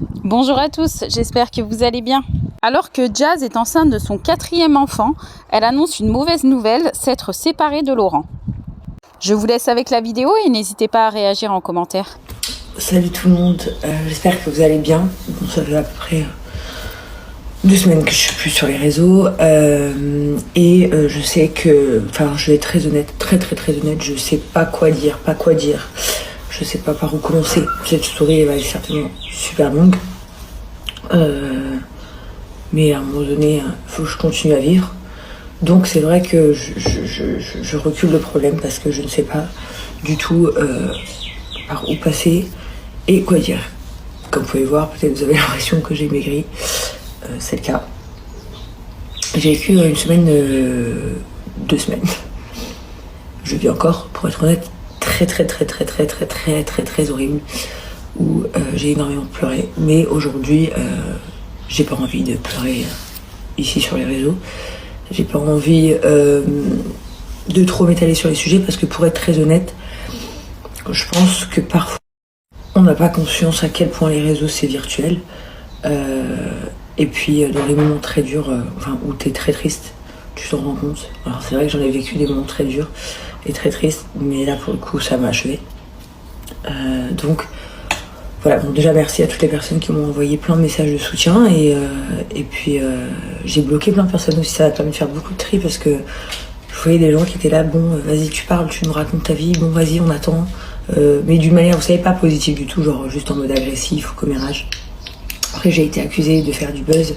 Bonjour à tous, j'espère que vous allez bien. Alors que Jazz est enceinte de son 4e enfant, elle annonce une mauvaise nouvelle, s'être séparée de Laurent. Je vous laisse avec la vidéo et n'hésitez pas à réagir en commentaire. Salut tout le monde, j'espère que vous allez bien. Bon, ça fait à peu près 2 semaines que je suis plus sur les réseaux je sais que, enfin je vais être très honnête, très honnête, je sais pas quoi dire, je sais pas par où commencer. Cette story elle va être certainement super longue, mais à un moment donné, il faut que je continue à vivre. Donc c'est vrai que je recule le problème parce que je ne sais pas du tout par où passer et quoi dire. Comme vous pouvez voir, peut-être vous avez l'impression que j'ai maigri, c'est le cas. J'ai vécu une semaine, 2 semaines. Je vis encore, pour être honnête, très horrible, où j'ai énormément pleuré. Mais aujourd'hui, j'ai pas envie de pleurer ici sur les réseaux. J'ai pas envie de trop m'étaler sur les sujets parce que pour être très honnête, je pense que parfois on n'a pas conscience à quel point les réseaux c'est virtuel. Et puis dans les moments très durs, où t'es très triste, tu t'en rends compte. Alors c'est vrai que j'en ai vécu des moments très durs et très tristes, mais là pour le coup ça m'a achevé. Donc voilà, bon, déjà merci à toutes les personnes qui m'ont envoyé plein de messages de soutien et puis j'ai bloqué plein de personnes aussi, ça a permis de faire beaucoup de tri parce que je voyais des gens qui étaient là, bon vas-y tu parles, tu nous racontes ta vie, bon vas-y on attend, mais d'une manière vous savez pas positive du tout, genre juste en mode agressif ou commérage. Après j'ai été accusée de faire du buzz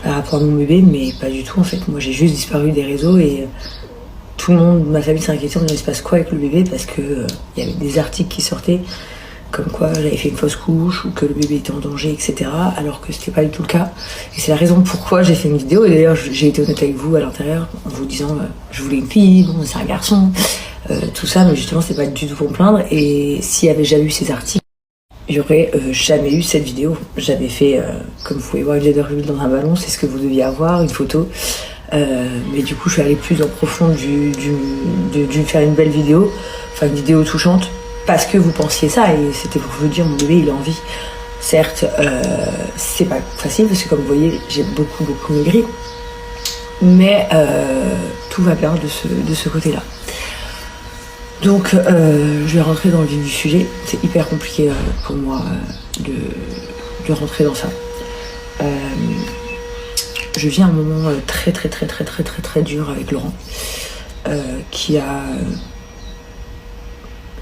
par rapport à mon bébé, mais pas du tout en fait, moi j'ai juste disparu des réseaux et tout le monde, ma famille s'inquiétait, on disait il se passe quoi avec le bébé parce que il y avait des articles qui sortaient comme quoi j'avais fait une fausse couche ou que le bébé était en danger, etc. Alors que c'était pas du tout le cas. Et c'est la raison pourquoi j'ai fait une vidéo. Et d'ailleurs, j'ai été honnête avec vous à l'intérieur en vous disant je voulais une fille, bon, c'est un garçon, tout ça, mais justement, c'est pas du tout pour me plaindre. Et s'il y avait jamais eu ces articles, il y aurait jamais eu cette vidéo. J'avais fait, comme vous pouvez voir, une gender reveal dans un ballon, c'est ce que vous deviez avoir, une photo. Mais du coup, je suis allée plus en profond du faire une belle vidéo, enfin une vidéo touchante. Parce que vous pensiez ça, et c'était pour vous dire, mon bébé, il a envie. Certes, c'est pas facile, parce que comme vous voyez, j'ai beaucoup maigri. Mais tout va bien de ce côté-là. Donc, je vais rentrer dans le vif du sujet. C'est hyper compliqué pour moi de rentrer dans ça. Je vis un moment très dur avec Laurent, qui a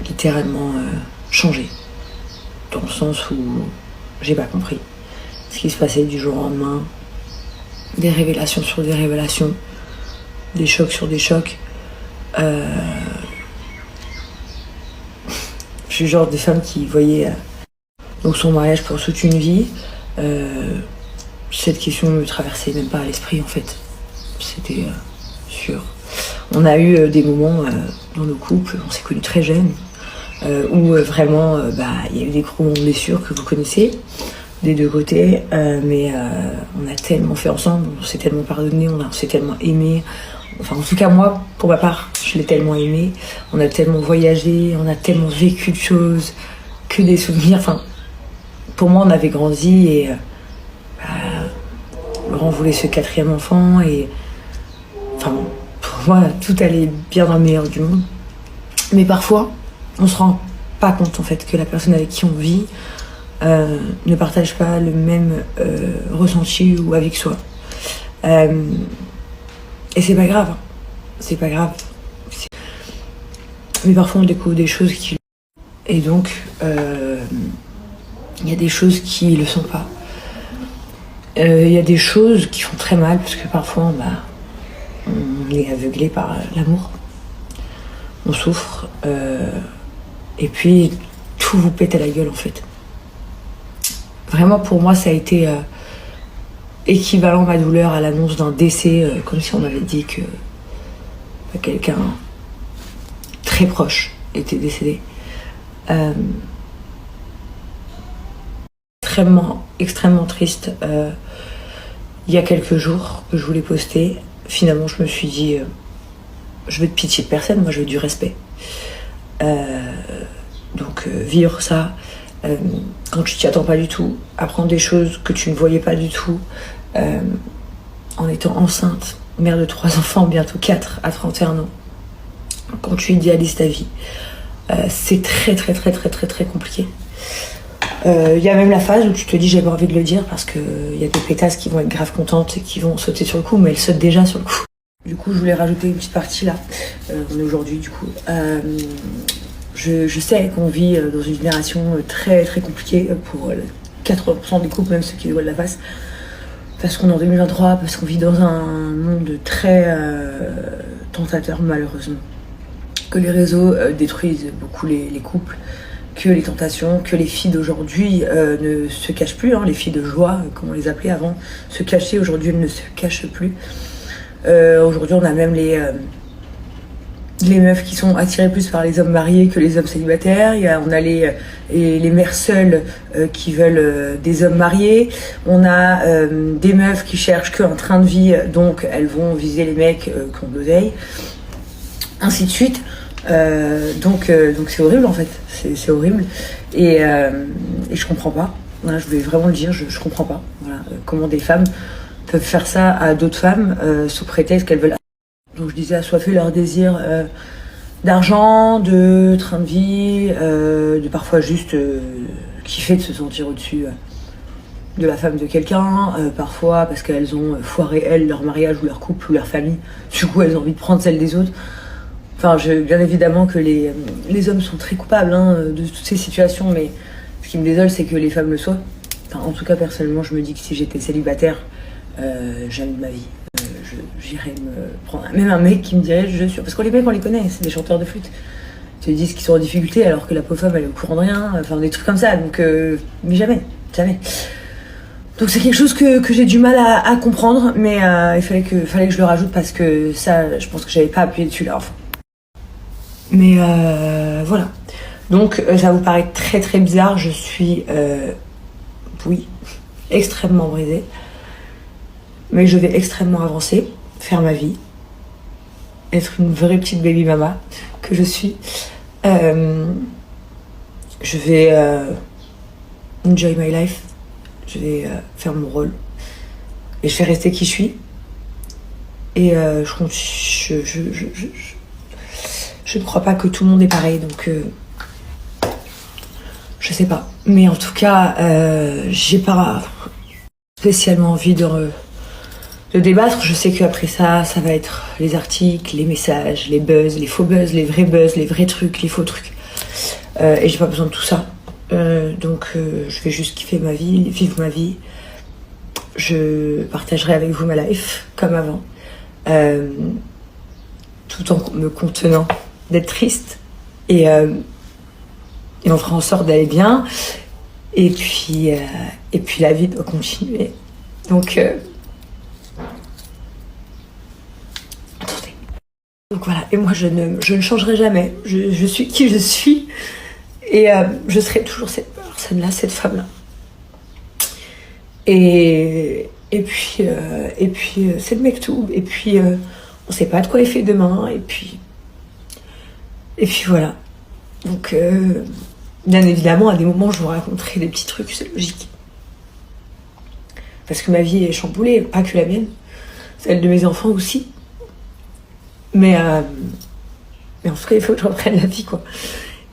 littéralement changé, dans le sens où j'ai pas compris ce qui se passait du jour au lendemain, des révélations sur des révélations, des chocs sur des chocs. Je suis le genre de femme qui voyait donc son mariage pour toute une vie. Cette question ne me traversait même pas à l'esprit en fait, c'était sûr. On a eu des moments dans le couple, on s'est connus très jeunes, où vraiment il y a eu des gros blessures que vous connaissez des deux côtés, mais on a tellement fait ensemble, on s'est tellement pardonné, on s'est tellement aimé. Enfin en tout cas moi, pour ma part, je l'ai tellement aimé, on a tellement voyagé, on a tellement vécu de choses, que des souvenirs. Enfin pour moi on avait grandi et Laurent voulait ce 4e enfant et enfin pour moi tout allait bien dans le meilleur du monde. Mais parfois on se rend pas compte en fait que la personne avec qui on vit ne partage pas le même ressenti ou avec soi. Et c'est pas grave, c'est pas grave. Mais parfois on découvre des choses qui... Et donc, il y a des choses qui le sont pas. Il y a des choses qui font très mal, parce que parfois on est aveuglé par l'amour. On souffre, et puis tout vous pète à la gueule en fait. Vraiment pour moi ça a été équivalent ma douleur à l'annonce d'un décès, comme si on m'avait dit que quelqu'un très proche était décédé. Extrêmement triste. Il y a quelques jours que je voulais poster, finalement je me suis dit je veux de pitié de personne, moi je veux du respect. Donc vivre ça quand tu t'y attends pas du tout, apprendre des choses que tu ne voyais pas du tout, en étant enceinte, mère de 3 enfants, bientôt 4 à 31 ans, quand tu idéalises ta vie, c'est très compliqué. Y a même la phase où tu te dis j'ai pas envie de le dire parce que y a des pétasses qui vont être grave contentes et qui vont sauter sur le coup, mais elles sautent déjà sur le coup. Du coup, je voulais rajouter une petite partie là. On est aujourd'hui, du coup. Je sais qu'on vit dans une génération très compliquée pour 80% des couples, même ceux qui dévoilent la face. Parce qu'on est en 2023, parce qu'on vit dans un monde très tentateur, malheureusement. Que les réseaux détruisent beaucoup les couples, que les tentations, que les filles d'aujourd'hui ne se cachent plus. Les filles de joie, comme on les appelait avant, se cachaient. Aujourd'hui, elles ne se cachent plus. Aujourd'hui, on a même les meufs qui sont attirées plus par les hommes mariés que les hommes célibataires. On a les mères seules qui veulent des hommes mariés. On a des meufs qui cherchent qu'un train de vie, donc elles vont viser les mecs qui ont de l'oseille. Ainsi de suite. Donc c'est horrible en fait. C'est horrible. Et je comprends pas. Voilà, je voulais vraiment le dire, je comprends pas. Voilà, comment des femmes peuvent faire ça à d'autres femmes sous prétexte qu'elles veulent. Donc je disais assoiffer leur désir d'argent, de train de vie, de parfois juste kiffer de se sentir au-dessus de la femme de quelqu'un, parfois parce qu'elles ont foiré elles leur mariage ou leur couple ou leur famille, du coup elles ont envie de prendre celle des autres. Enfin, bien évidemment que les hommes sont très coupables de toutes ces situations, mais ce qui me désole c'est que les femmes le soient. Enfin, en tout cas personnellement je me dis que si j'étais célibataire, jamais de ma vie. J'irais me prendre même un mec qui me dirait je suis... Parce que les mecs on les connaît, c'est des chanteurs de flûte. Ils te disent qu'ils sont en difficulté alors que la pauvre femme elle est au courant de rien, enfin des trucs comme ça, donc mais jamais. Donc c'est quelque chose que j'ai du mal à comprendre, mais il fallait que je le rajoute parce que ça, je pense que j'avais pas appuyé dessus là enfin. Mais voilà. Donc ça vous paraît très bizarre, je suis oui, extrêmement brisée. Mais je vais extrêmement avancer, faire ma vie, être une vraie petite baby mama que je suis. Je vais enjoy my life, je vais faire mon rôle et je vais rester qui je suis. Et je ne crois pas que tout le monde est pareil, donc je sais pas. Mais en tout cas, j'ai pas spécialement envie de débattre. Je sais qu'après ça va être les articles, les messages, les buzz, les faux buzz, les vrais trucs, les faux trucs. Et j'ai pas besoin de tout ça. Donc je vais juste kiffer ma vie, vivre ma vie. Je partagerai avec vous ma life, comme avant. Tout en me contenant d'être triste. Et on fera en sorte d'aller bien. Et puis la vie doit continuer. Donc... Donc voilà, et moi je ne changerai jamais, je suis qui je suis, et je serai toujours cette personne-là, cette femme-là. Et puis c'est le mektoub, et puis on sait pas de quoi il fait demain, et puis voilà. Donc bien évidemment, à des moments je vous raconterai des petits trucs, c'est logique. Parce que ma vie est chamboulée, pas que la mienne, celle de mes enfants aussi. Mais en tout cas, il faut que je reprenne la vie, quoi.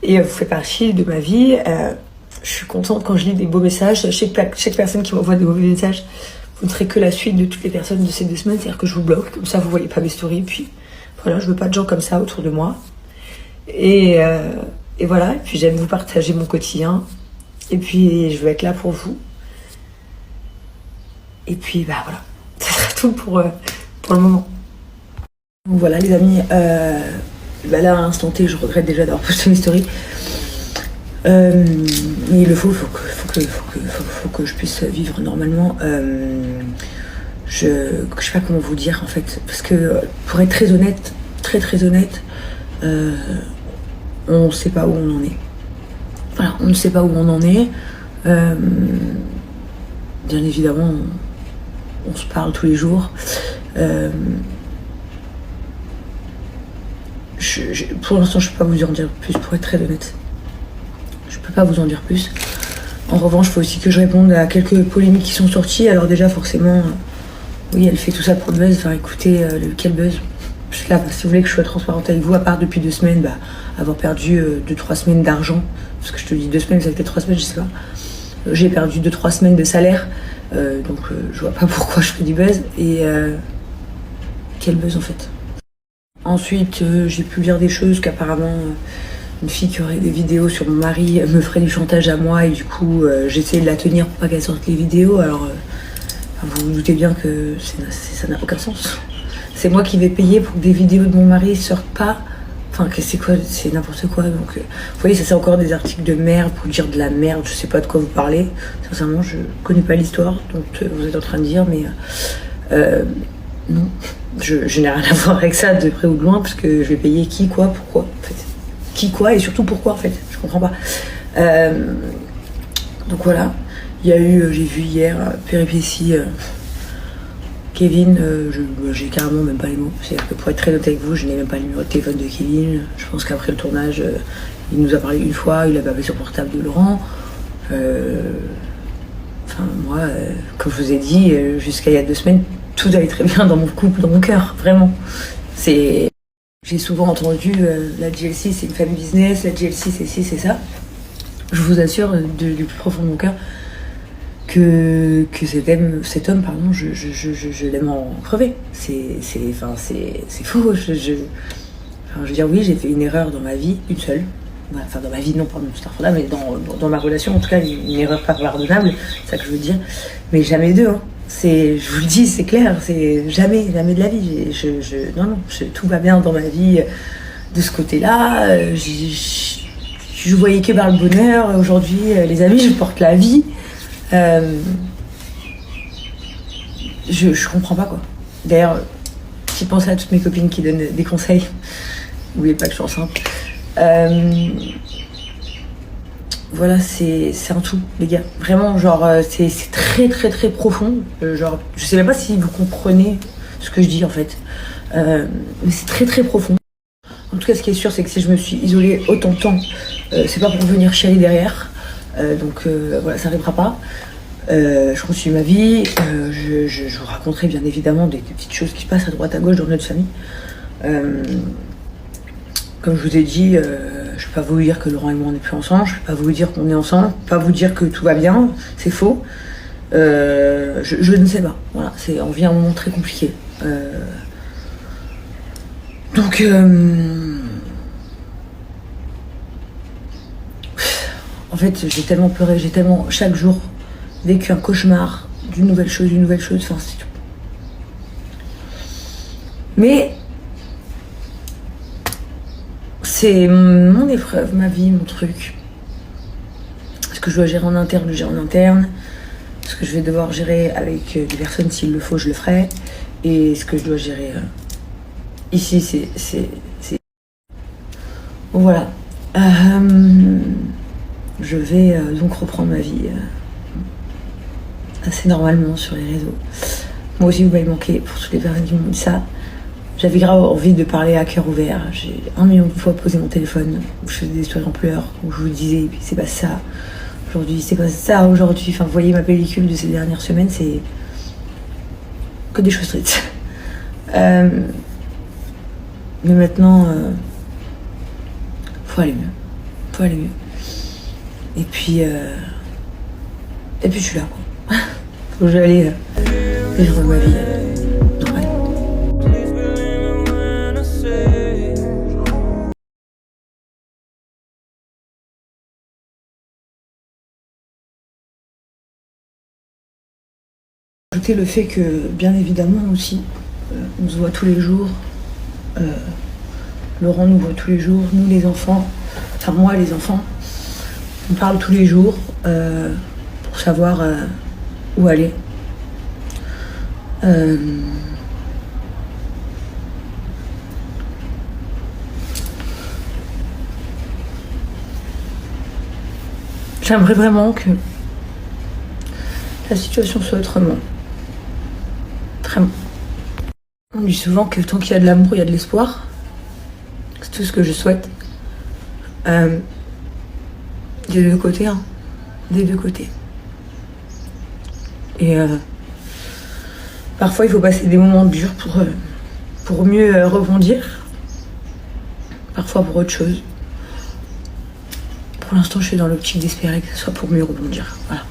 Et vous faites partie de ma vie. Je suis contente quand je lis des beaux messages. Chaque personne qui m'envoie des mauvais messages, vous ne serez que la suite de toutes les personnes de ces 2 semaines. C'est-à-dire que je vous bloque, comme ça vous voyez pas mes stories. Puis voilà, je veux pas de gens comme ça autour de moi. Et voilà, et puis j'aime vous partager mon quotidien. Et puis je veux être là pour vous. Et puis bah voilà, ça sera tout pour le moment. Donc voilà les amis, là à l'instant T je regrette déjà d'avoir posté mes stories, mais il le faut que je puisse vivre normalement. Je sais pas comment vous dire en fait, parce que pour être très honnête, très honnête, on ne sait pas où on en est. Voilà, on ne sait pas où on en est. Bien évidemment, on se parle tous les jours. Pour l'instant, je peux pas vous en dire plus, pour être très honnête. Je peux pas vous en dire plus. En revanche, il faut aussi que je réponde à quelques polémiques qui sont sorties. Alors déjà, forcément, oui, elle fait tout ça pour le buzz. Enfin, écoutez, quel buzz. Je suis là, si vous voulez que je sois transparente avec vous, à part depuis 2 semaines, avoir perdu 2-3 semaines d'argent, parce que je te dis 2 semaines, ça a été 3 semaines, je sais pas. J'ai perdu 2-3 semaines de salaire, donc je vois pas pourquoi je fais du buzz. Et quel buzz en fait. Ensuite, j'ai pu lire des choses qu'apparemment une fille qui aurait des vidéos sur mon mari me ferait du chantage à moi, et du coup j'essayais de la tenir pour pas qu'elle sorte les vidéos. Alors vous vous doutez bien que ça n'a aucun sens. C'est moi qui vais payer pour que des vidéos de mon mari sortent pas. Enfin, c'est quoi? C'est n'importe quoi. Donc, vous voyez, ça c'est encore des articles de merde pour dire de la merde. Je sais pas de quoi vous parlez. Sincèrement, je connais pas l'histoire, donc vous êtes en train de dire, mais non, je n'ai rien à voir avec ça de près ou de loin, parce que je vais payer qui, quoi, pourquoi, en fait. Qui, quoi, et surtout pourquoi, en fait. Je comprends pas. Donc voilà. Il y a eu, j'ai vu hier, péripétie. Kevin, j'ai carrément même pas les mots. C'est-à-dire que pour être très honnête avec vous, je n'ai même pas le numéro de téléphone de Kevin. Je pense qu'après le tournage, il nous a parlé une fois, il avait appelé sur le portable de Laurent. Enfin, moi, comme je vous ai dit, jusqu'à il y a 2 semaines, tout allait très bien dans mon couple, dans mon cœur, vraiment. J'ai souvent entendu la GLC, c'est une famille business, la GLC, c'est ci, c'est ça. Je vous assure, du plus profond de mon cœur, que cet homme, pardon, je l'aime en crever. C'est faux. Je veux dire, oui, j'ai fait une erreur dans ma vie, une seule. Enfin, dans ma vie, non, pardon, c'est là, mais dans ma relation, en tout cas, une erreur pas pardonnable, c'est ça que je veux dire. Mais jamais 2, hein. Je vous le dis, c'est clair, c'est jamais de la vie. Non, tout va bien dans ma vie de ce côté-là. Je voyais que vers le bonheur. Aujourd'hui, les amis, je porte la vie. Je comprends pas, quoi. D'ailleurs, si pensez à toutes mes copines qui donnent des conseils, n'oubliez pas que je suis enceinte. Voilà, c'est un tout, les gars. Vraiment, genre, c'est très très très profond. Genre, je sais même pas si vous comprenez ce que je dis, en fait. Mais c'est très très profond. En tout cas, ce qui est sûr, c'est que si je me suis isolée autant de temps, c'est pas pour venir chialer derrière. Donc voilà, ça n'arrivera pas. Je continue ma vie. Je vous raconterai bien évidemment des petites choses qui se passent à droite à gauche dans notre famille. Comme je vous ai dit, je ne vais pas vous dire que Laurent et moi on n'est plus ensemble. Je ne vais pas vous dire qu'on est ensemble. Je ne vais pas vous dire que tout va bien. C'est faux. Je ne sais pas. Voilà, on vit un moment très compliqué. Donc en fait, j'ai tellement pleuré, j'ai tellement chaque jour vécu un cauchemar d'une nouvelle chose, enfin c'est tout. Mais c'est mon épreuve, ma vie, mon truc. Ce que je dois gérer en interne, je gère en interne. Ce que je vais devoir gérer avec des personnes, s'il le faut, je le ferai. Et ce que je dois gérer ici, c'est... Bon, voilà. Je vais donc reprendre ma vie assez normalement sur les réseaux. Moi aussi, vous m'avez manqué, pour toutes les personnes qui m'ont dit ça. J'avais grave envie de parler à cœur ouvert. J'ai 1 million de fois posé mon téléphone, où je faisais des histoires en pleurs, où je vous disais, c'est pas ça. Aujourd'hui, c'est pas ça. Aujourd'hui, enfin, vous voyez ma pellicule de ces dernières semaines, c'est que des choses tristes. Mais maintenant, faut aller mieux. Et puis je suis là, quoi. Faut que j'aille vivre ma vie normale. Ajouter le fait que, bien évidemment aussi, on se voit tous les jours. Laurent nous voit tous les jours, nous les enfants, enfin moi les enfants. On parle tous les jours pour savoir où aller. J'aimerais vraiment que la situation soit autrement. Vraiment. On dit souvent que tant qu'il y a de l'amour, il y a de l'espoir. C'est tout ce que je souhaite. Des 2 côtés, hein. des deux côtés. Et parfois il faut passer des moments durs pour mieux rebondir. Parfois pour autre chose. Pour l'instant je suis dans l'optique d'espérer que ce soit pour mieux rebondir. Voilà.